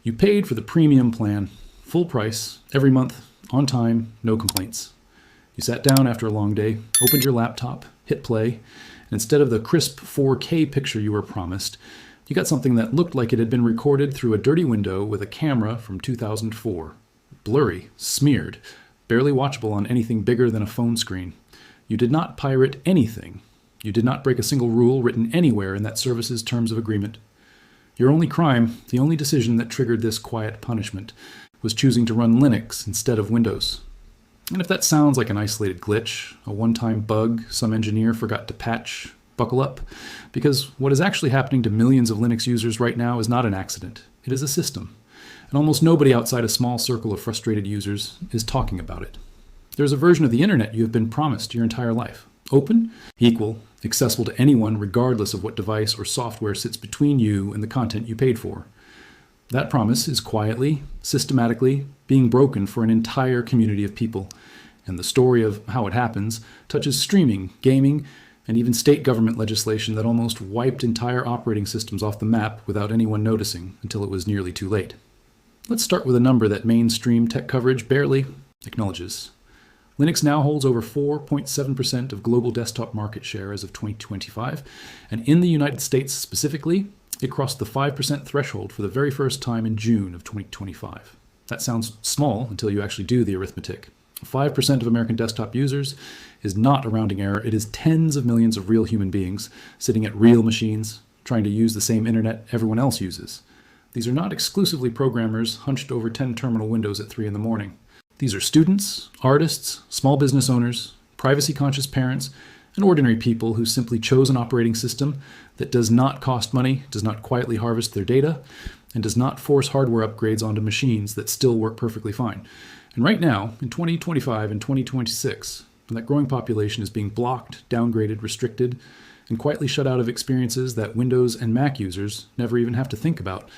You paid for the premium plan, full price, every month, on time, no complaints. You sat down after a long day, opened your laptop, hit play, and instead of the crisp 4K picture you were promised, you got something that looked like it had been recorded through a dirty window with a camera from 2004. Blurry, smeared, barely watchable on anything bigger than a phone screen. You did not pirate anything. You did not break a single rule written anywhere in that service's terms of agreement. Your only crime, the only decision that triggered this quiet punishment, was choosing to run Linux instead of Windows. And if that sounds like an isolated glitch, a one-time bug some engineer forgot to patch, buckle up, because what is actually happening to millions of Linux users right now is not an accident. It is a system. And almost nobody outside a small circle of frustrated users is talking about it. There's a version of the internet you have been promised your entire life. Open, equal, accessible to anyone regardless of what device or software sits between you and the content you paid for. That promise is quietly, systematically being broken for an entire community of people. And the story of how it happens touches streaming, gaming, and even state government legislation that almost wiped entire operating systems off the map without anyone noticing until it was nearly too late. Let's start with a number that mainstream tech coverage barely acknowledges. Linux now holds over 4.7% of global desktop market share as of 2025, and in the United States specifically, it crossed the 5% threshold for the very first time in June of 2025. That sounds small until you actually do the arithmetic. 5% of American desktop users is not a rounding error. It is tens of millions of real human beings sitting at real machines, trying to use the same internet everyone else uses. These are not exclusively programmers hunched over 10 terminal windows at 3 in the morning. These are students, artists, small business owners, privacy-conscious parents, and ordinary people who simply chose an operating system that does not cost money, does not quietly harvest their data, and does not force hardware upgrades onto machines that still work perfectly fine. And right now, in 2025 and 2026, when that growing population is being blocked, downgraded, restricted, and quietly shut out of experiences that Windows and Mac users never even have to think about,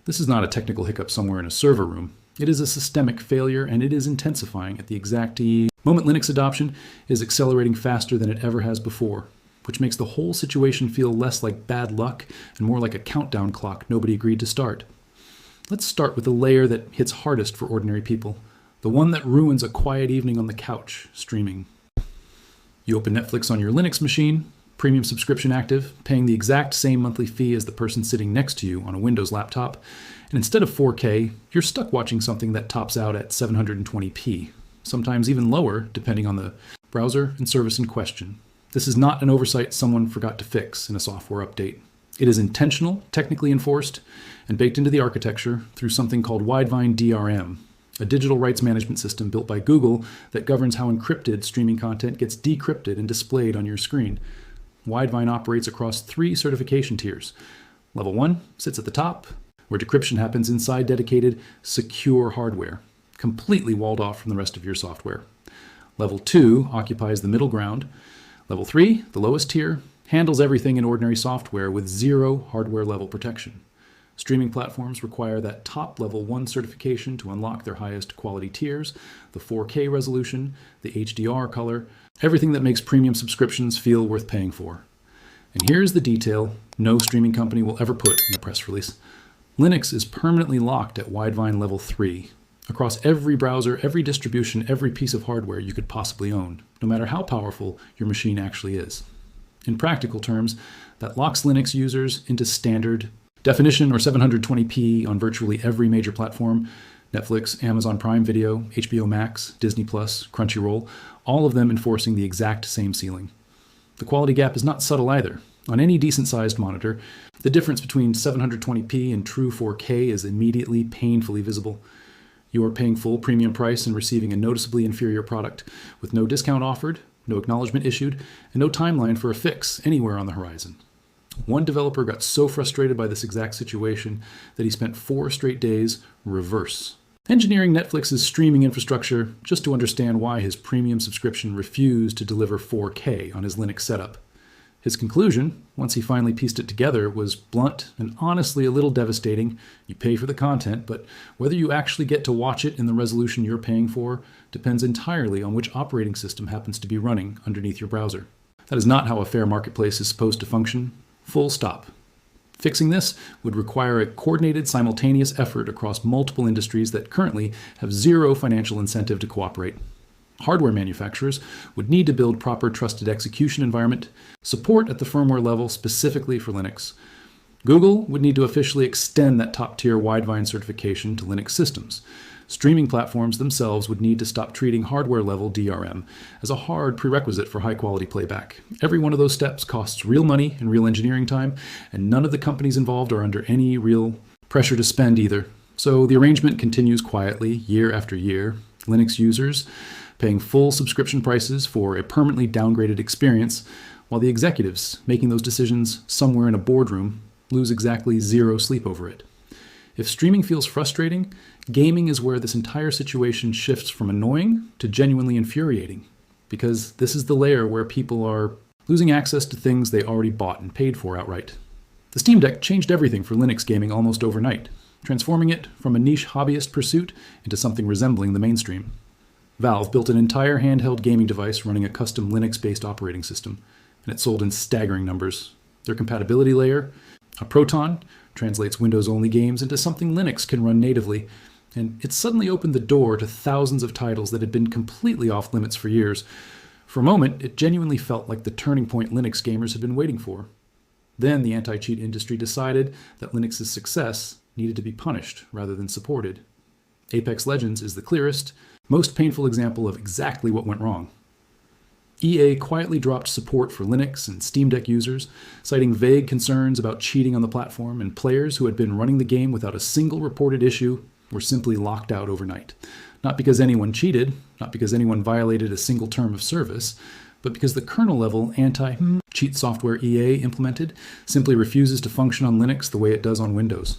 this is not a technical hiccup somewhere in a server room. It is a systemic failure, and it is intensifying at the exact moment. Linux adoption is accelerating faster than it ever has before, which makes the whole situation feel less like bad luck and more like a countdown clock nobody agreed to start. Let's start with the layer that hits hardest for ordinary people, the one that ruins a quiet evening on the couch, streaming. You open Netflix on your Linux machine, premium subscription active, paying the exact same monthly fee as the person sitting next to you on a Windows laptop, and instead of 4K, you're stuck watching something that tops out at 720p, sometimes even lower depending on the browser and service in question. This is not an oversight someone forgot to fix in a software update. It is intentional, technically enforced, and baked into the architecture through something called Widevine DRM, a digital rights management system built by Google that governs how encrypted streaming content gets decrypted and displayed on your screen. Widevine operates across 3 certification tiers. Level 1 sits at the top, where decryption happens inside dedicated, secure hardware, completely walled off from the rest of your software. Level 2 occupies the middle ground. Level 3, the lowest tier, handles everything in ordinary software with 0 hardware level protection. Streaming platforms require that top level 1 certification to unlock their highest quality tiers, the 4K resolution, the HDR color, everything that makes premium subscriptions feel worth paying for. And here's the detail no streaming company will ever put in a press release. Linux is permanently locked at Widevine Level 3, across every browser, every distribution, every piece of hardware you could possibly own, no matter how powerful your machine actually is. In practical terms, that locks Linux users into standard definition or 720p on virtually every major platform: Netflix, Amazon Prime Video, HBO Max, Disney+, Crunchyroll, all of them enforcing the exact same ceiling. The quality gap is not subtle either. On any decent-sized monitor, the difference between 720p and true 4K is immediately painfully visible. You are paying full premium price and receiving a noticeably inferior product, with no discount offered, no acknowledgement issued, and no timeline for a fix anywhere on the horizon. One developer got so frustrated by this exact situation that he spent 4 straight days reverse, engineering Netflix's streaming infrastructure just to understand why his premium subscription refused to deliver 4K on his Linux setup. His conclusion, once he finally pieced it together, was blunt and honestly a little devastating. You pay for the content, but whether you actually get to watch it in the resolution you're paying for depends entirely on which operating system happens to be running underneath your browser. That is not how a fair marketplace is supposed to function. Full stop. Fixing this would require a coordinated, simultaneous effort across multiple industries that currently have zero financial incentive to cooperate. Hardware manufacturers would need to build proper trusted execution environment, support at the firmware level specifically for Linux. Google would need to officially extend that top-tier Widevine certification to Linux systems. Streaming platforms themselves would need to stop treating hardware-level DRM as a hard prerequisite for high-quality playback. Every one of those steps costs real money and real engineering time, and none of the companies involved are under any real pressure to spend either. So the arrangement continues quietly, year after year. Linux users paying full subscription prices for a permanently downgraded experience, while the executives making those decisions somewhere in a boardroom lose exactly zero sleep over it. If streaming feels frustrating, gaming is where this entire situation shifts from annoying to genuinely infuriating, because this is the layer where people are losing access to things they already bought and paid for outright. The Steam Deck changed everything for Linux gaming almost overnight, transforming it from a niche hobbyist pursuit into something resembling the mainstream. Valve built an entire handheld gaming device running a custom Linux-based operating system, and it sold in staggering numbers. Their compatibility layer, a Proton, translates Windows-only games into something Linux can run natively, and it suddenly opened the door to thousands of titles that had been completely off limits for years. For a moment, it genuinely felt like the turning point Linux gamers had been waiting for. Then the anti-cheat industry decided that Linux's success needed to be punished rather than supported. Apex Legends is the clearest, most painful example of exactly what went wrong. EA quietly dropped support for Linux and Steam Deck users, citing vague concerns about cheating on the platform, and players who had been running the game without a single reported issue were simply locked out overnight. Not because anyone cheated, not because anyone violated a single term of service, but because the kernel-level anti-cheat software EA implemented simply refuses to function on Linux the way it does on Windows.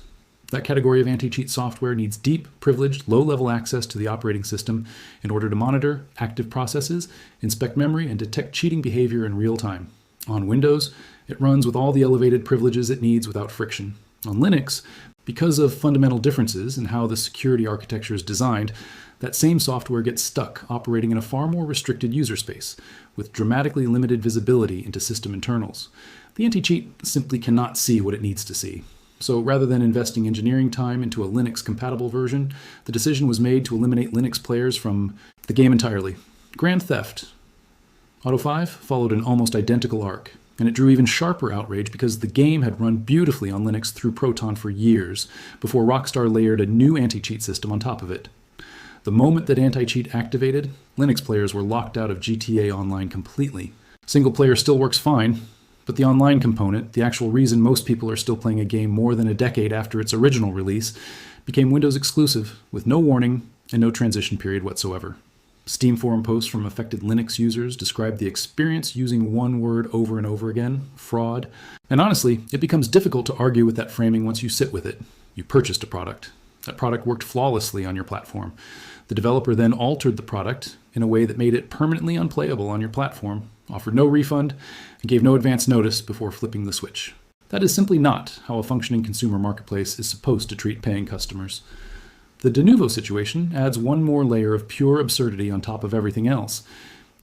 That category of anti-cheat software needs deep, privileged, low-level access to the operating system in order to monitor active processes, inspect memory, and detect cheating behavior in real time. On Windows, it runs with all the elevated privileges it needs without friction. On Linux, because of fundamental differences in how the security architecture is designed, that same software gets stuck operating in a far more restricted user space, with dramatically limited visibility into system internals. The anti-cheat simply cannot see what it needs to see. So rather than investing engineering time into a Linux-compatible version, the decision was made to eliminate Linux players from the game entirely. Grand Theft Auto 5 followed an almost identical arc, and it drew even sharper outrage because the game had run beautifully on Linux through Proton for years, before Rockstar layered a new anti-cheat system on top of it. The moment that anti-cheat activated, Linux players were locked out of GTA Online completely. Single player still works fine, but the online component, the actual reason most people are still playing a game more than a decade after its original release, became Windows exclusive, with no warning and no transition period whatsoever. Steam forum posts from affected Linux users described the experience using one word over and over again: fraud. And honestly, it becomes difficult to argue with that framing once you sit with it. You purchased a product. That product worked flawlessly on your platform. The developer then altered the product in a way that made it permanently unplayable on your platform, offered no refund, and gave no advance notice before flipping the switch. That is simply not how a functioning consumer marketplace is supposed to treat paying customers. The de novo situation adds one more layer of pure absurdity on top of everything else.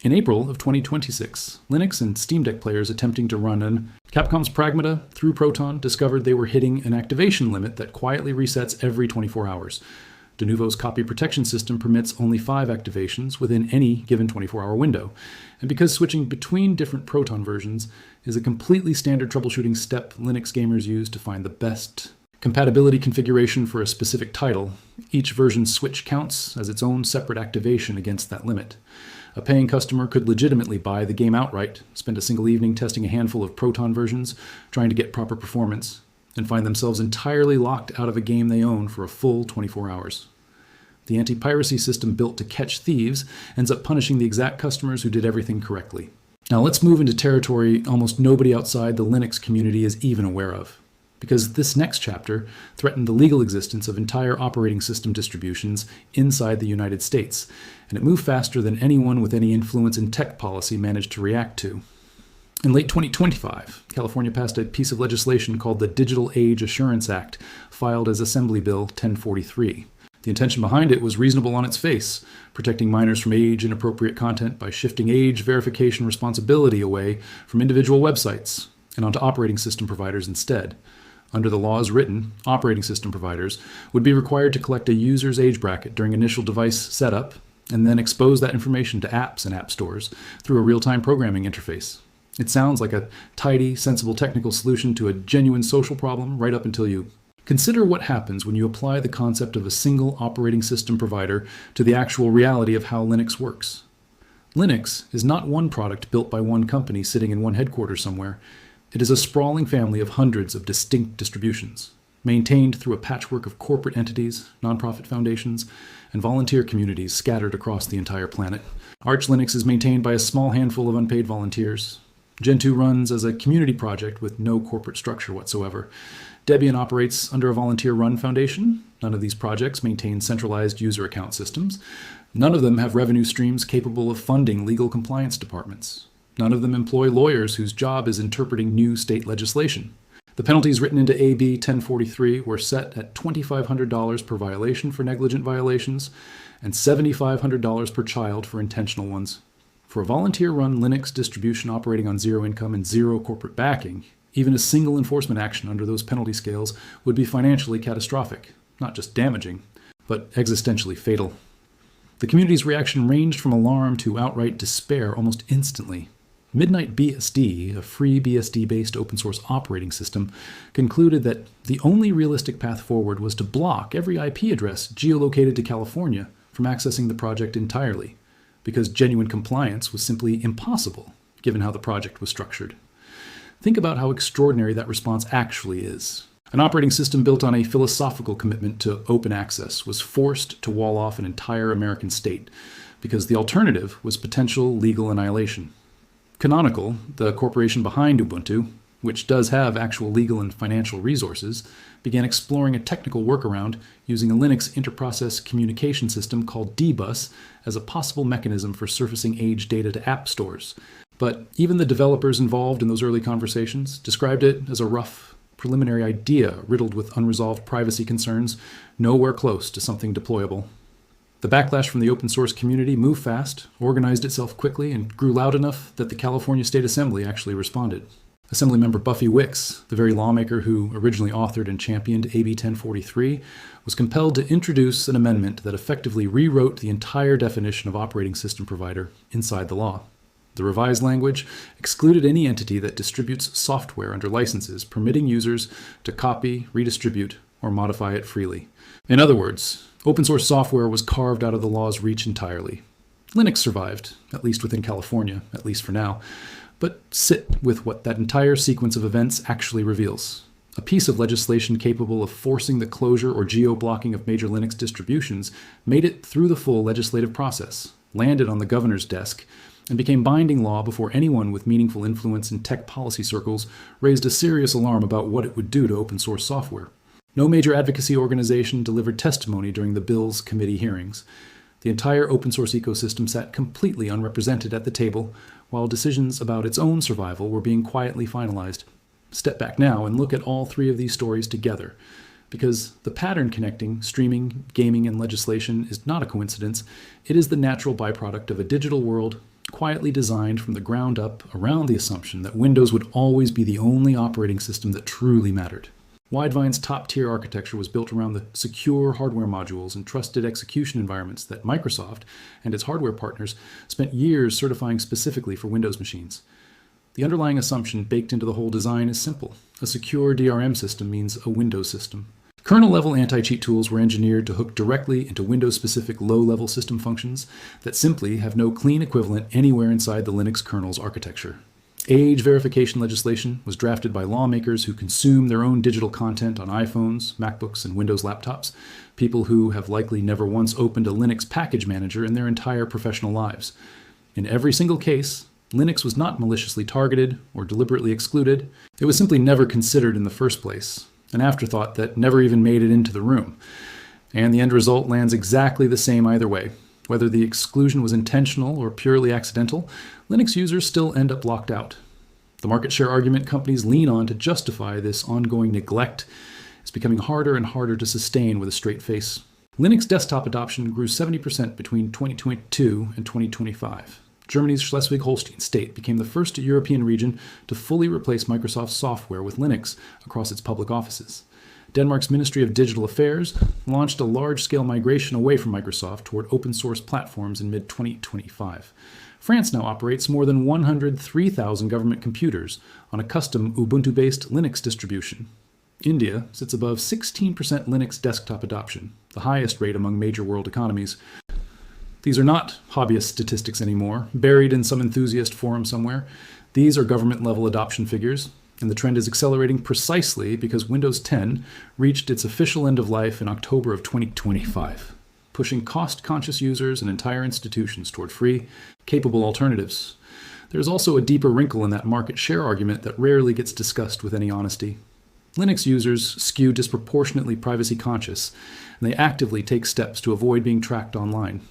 In April of 2026, Linux and Steam Deck players attempting to run Capcom's Pragmata through Proton discovered they were hitting an activation limit that quietly resets every 24 hours. De novo's copy protection system permits only 5 activations within any given 24-hour window, and because switching between different Proton versions is a completely standard troubleshooting step Linux gamers use to find the best compatibility configuration for a specific title, each version switch counts as its own separate activation against that limit. A paying customer could legitimately buy the game outright, spend a single evening testing a handful of Proton versions, trying to get proper performance, and find themselves entirely locked out of a game they own for a full 24 hours. The anti-piracy system built to catch thieves ends up punishing the exact customers who did everything correctly. Now let's move into territory almost nobody outside the Linux community is even aware of, because this next chapter threatened the legal existence of entire operating system distributions inside the United States, and it moved faster than anyone with any influence in tech policy managed to react to. In late 2025, California passed a piece of legislation called the Digital Age Assurance Act, filed as Assembly Bill 1043. The intention behind it was reasonable on its face, protecting minors from age-inappropriate content by shifting age verification responsibility away from individual websites and onto operating system providers instead. Under the law as written, operating system providers would be required to collect a user's age bracket during initial device setup and then expose that information to apps and app stores through a real-time programming interface. It sounds like a tidy, sensible technical solution to a genuine social problem right up until you consider what happens when you apply the concept of a single operating system provider to the actual reality of how Linux works. Linux is not one product built by one company sitting in one headquarters somewhere. It is a sprawling family of hundreds of distinct distributions, maintained through a patchwork of corporate entities, nonprofit foundations, and volunteer communities scattered across the entire planet. Arch Linux is maintained by a small handful of unpaid volunteers. Gentoo runs as a community project with no corporate structure whatsoever. Debian operates under a volunteer-run foundation. None of these projects maintain centralized user account systems. None of them have revenue streams capable of funding legal compliance departments. None of them employ lawyers whose job is interpreting new state legislation. The penalties written into AB 1043 were set at $2,500 per violation for negligent violations and $7,500 per child for intentional ones. For a volunteer-run Linux distribution operating on zero income and zero corporate backing, even a single enforcement action under those penalty scales would be financially catastrophic, not just damaging, but existentially fatal. The community's reaction ranged from alarm to outright despair almost instantly. Midnight BSD, a free BSD-based open-source operating system, concluded that the only realistic path forward was to block every IP address geolocated to California from accessing the project entirely, because genuine compliance was simply impossible, given how the project was structured. Think about how extraordinary that response actually is. An operating system built on a philosophical commitment to open access was forced to wall off an entire American state, because the alternative was potential legal annihilation. Canonical, the corporation behind Ubuntu, which does have actual legal and financial resources, began exploring a technical workaround using a Linux interprocess communication system called dbus as a possible mechanism for surfacing age data to app stores. But even the developers involved in those early conversations described it as a rough, preliminary idea riddled with unresolved privacy concerns, nowhere close to something deployable. The backlash from the open source community moved fast, organized itself quickly, and grew loud enough that the California State Assembly actually responded. Assemblymember Buffy Wicks, the very lawmaker who originally authored and championed AB 1043, was compelled to introduce an amendment that effectively rewrote the entire definition of operating system provider inside the law. The revised language excluded any entity that distributes software under licenses, permitting users to copy, redistribute, or modify it freely. In other words, open source software was carved out of the law's reach entirely. Linux survived, at least within California, at least for now, but sit with what that entire sequence of events actually reveals. A piece of legislation capable of forcing the closure or geo-blocking of major Linux distributions made it through the full legislative process, landed on the governor's desk, and became binding law before anyone with meaningful influence in tech policy circles raised a serious alarm about what it would do to open source software. No major advocacy organization delivered testimony during the bill's committee hearings. The entire open source ecosystem sat completely unrepresented at the table, while decisions about its own survival were being quietly finalized. Step back now and look at all three of these stories together, because the pattern connecting streaming, gaming, and legislation is not a coincidence. It is the natural byproduct of a digital world quietly designed from the ground up around the assumption that Windows would always be the only operating system that truly mattered. Widevine's top-tier architecture was built around the secure hardware modules and trusted execution environments that Microsoft and its hardware partners spent years certifying specifically for Windows machines. The underlying assumption baked into the whole design is simple. A secure DRM system means a Windows system. Kernel-level anti-cheat tools were engineered to hook directly into Windows-specific low-level system functions that simply have no clean equivalent anywhere inside the Linux kernel's architecture. Age verification legislation was drafted by lawmakers who consume their own digital content on iPhones, MacBooks, and Windows laptops, people who have likely never once opened a Linux package manager in their entire professional lives. In every single case, Linux was not maliciously targeted or deliberately excluded. It was simply never considered in the first place, an afterthought that never even made it into the room. And the end result lands exactly the same either way. Whether the exclusion was intentional or purely accidental, Linux users still end up locked out. The market share argument companies lean on to justify this ongoing neglect is becoming harder and harder to sustain with a straight face. Linux desktop adoption grew 70% between 2022 and 2025, Germany's Schleswig-Holstein state became the first European region to fully replace Microsoft software with Linux across its public offices. Denmark's Ministry of Digital Affairs launched a large-scale migration away from Microsoft toward open-source platforms in mid-2025. France now operates more than 103,000 government computers on a custom Ubuntu-based Linux distribution. India sits above 16% Linux desktop adoption, the highest rate among major world economies. These are not hobbyist statistics anymore, buried in some enthusiast forum somewhere. These are government-level adoption figures, and the trend is accelerating precisely because Windows 10 reached its official end of life in October of 2025, pushing cost-conscious users and entire institutions toward free, capable alternatives. There's also a deeper wrinkle in that market share argument that rarely gets discussed with any honesty. Linux users skew disproportionately privacy-conscious, and they actively take steps to avoid being tracked online.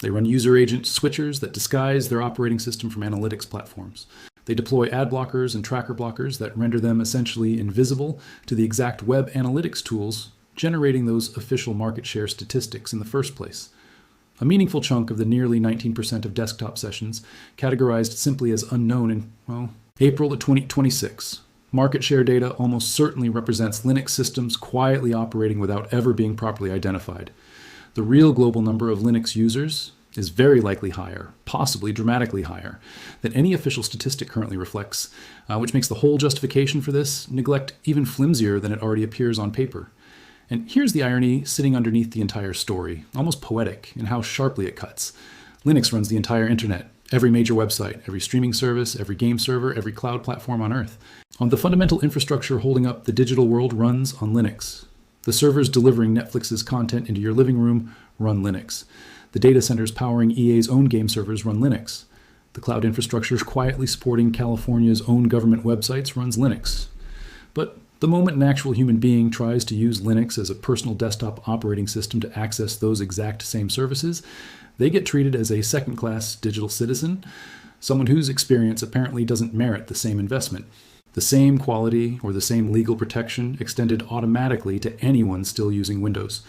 They run user agent switchers that disguise their operating system from analytics platforms. They deploy ad blockers and tracker blockers that render them essentially invisible to the exact web analytics tools generating those official market share statistics in the first place. A meaningful chunk of the nearly 19% of desktop sessions categorized simply as unknown in, April of 2026. Market share data almost certainly represents Linux systems quietly operating without ever being properly identified. The real global number of Linux users is very likely higher, possibly dramatically higher, than any official statistic currently reflects, which makes the whole justification for this neglect even flimsier than it already appears on paper. And here's the irony sitting underneath the entire story, almost poetic in how sharply it cuts. Linux runs the entire internet, every major website, every streaming service, every game server, every cloud platform on Earth. The fundamental infrastructure holding up the digital world runs on Linux. The servers delivering Netflix's content into your living room run Linux. The data centers powering EA's own game servers run Linux. The cloud infrastructure quietly supporting California's own government websites runs Linux. But the moment an actual human being tries to use Linux as a personal desktop operating system to access those exact same services, they get treated as a second-class digital citizen, someone whose experience apparently doesn't merit the same investment. The same quality or the same legal protection extended automatically to anyone still using Windows.